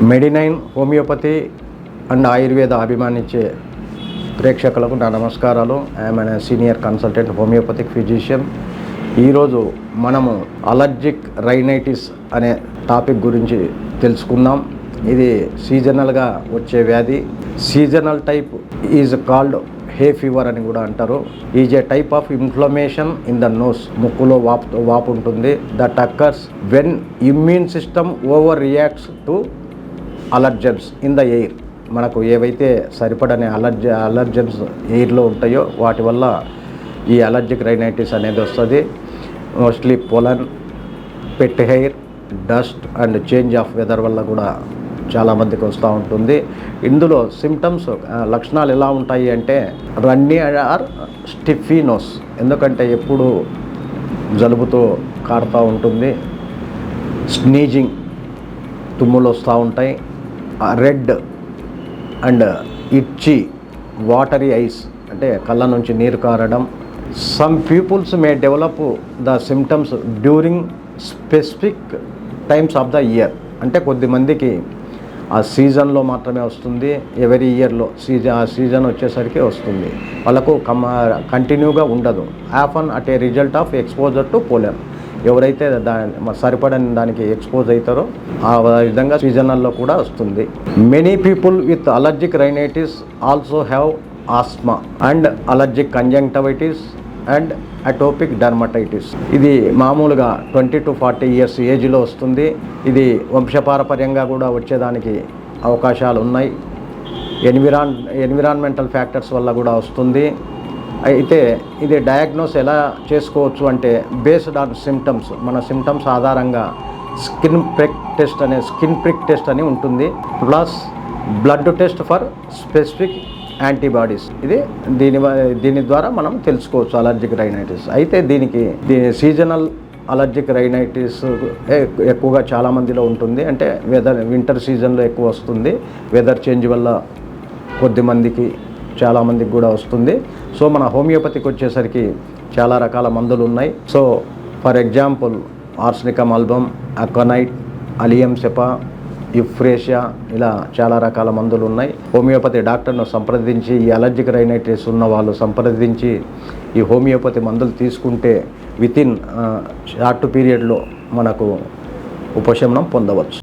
Medinine homeopathy and Ayurveda అభిమానించే ప్రేక్షకులకు నా నమస్కారాలు. I'm senior consultant homoeopathic physician. ఈరోజు మనము అలర్జిక్ రైనైటిస్ అనే టాపిక్ గురించి తెలుసుకుందాం. ఇది సీజనల్గా వచ్చే వ్యాధి. Seasonal type is called hay fever అని కూడా అంటారు. Is a type of inflammation in the nose. ముక్కులో వాపు ఉంటుంది. That occurs when immune system overreacts to allergens in the air. మనకు ఏవైతే సరిపడని అలర్జన్స్ ఎయిర్లో ఉంటాయో వాటి వల్ల ఈ అలర్జిక్ రైనైటిస్ అనేది వస్తుంది. Mostly pollen, pet hair, dust and change of weather వల్ల కూడా చాలామందికి వస్తూ ఉంటుంది. ఇందులో సిమ్టమ్స్ లక్షణాలు ఎలా ఉంటాయి అంటే రన్నీ ఆర్ స్టిఫీ నోస్. ఎందుకంటే ఎప్పుడు జలుబుతో కారుతూ ఉంటుంది. స్నీజింగ్, తుమ్ములు వస్తూ ఉంటాయి. Red and itchy, watery eyes అంటే కళ్ళ నుంచి నీరు కారడం. Some peoples may develop the symptoms during specific times of the year. అంటే కొద్దిమందికి ఆ సీజన్లో మాత్రమే వస్తుంది. ఎవరీ ఇయర్లో ఆ సీజన్ వచ్చేసరికి వస్తుంది. వాళ్ళకు కంటిన్యూగా ఉండదు. Often at a result of exposure to pollen. ఎవరైతే సరిపడని దానికి ఎక్స్పోజ్ అవుతారో ఆ విధంగా సీజనల్లో కూడా వస్తుంది. Many people with allergic rhinitis also have asthma and allergic conjunctivitis and atopic dermatitis. ఇది మామూలుగా 20 to 40 years ఏజ్లో వస్తుంది. ఇది వంశపారపర్యంగా కూడా వచ్చేదానికి అవకాశాలు ఉన్నాయి. ఎన్విరాన్మెంటల్ ఫ్యాక్టర్స్ వల్ల కూడా వస్తుంది. అయితే ఇది డయాగ్నోస్ ఎలా చేసుకోవచ్చు అంటే బేస్డ్ ఆన్ సిమ్టమ్స్. మన సిమ్టమ్స్ ఆధారంగా స్కిన్ ప్రిక్ టెస్ట్ అని ఉంటుంది. Plus blood test for specific antibodies. దీని ద్వారా మనం తెలుసుకోవచ్చు అలర్జిక్ రైనైటిస్. అయితే దీనికి సీజనల్ అలర్జిక్ రైనైటిస్ ఎక్కువగా చాలామందిలో ఉంటుంది. అంటే వింటర్ సీజన్లో ఎక్కువ వస్తుంది. వెదర్ చేంజ్ వల్ల కొద్దిమందికి చాలామందికి కూడా వస్తుంది. సో మన హోమియోపతికి వచ్చేసరికి చాలా రకాల మందులు ఉన్నాయి. So for example arsenicum album, aconite, allium cepa, euphrasia, ఇలా చాలా రకాల మందులు ఉన్నాయి. హోమియోపతి డాక్టర్ను సంప్రదించి ఈ అలర్జిక్ రైనైటిస్ ఉన్న వాళ్ళు సంప్రదించి ఈ హోమియోపతి మందులు తీసుకుంటే వితిన్ షార్ట్ పీరియడ్లో మనకు ఉపశమనం పొందవచ్చు.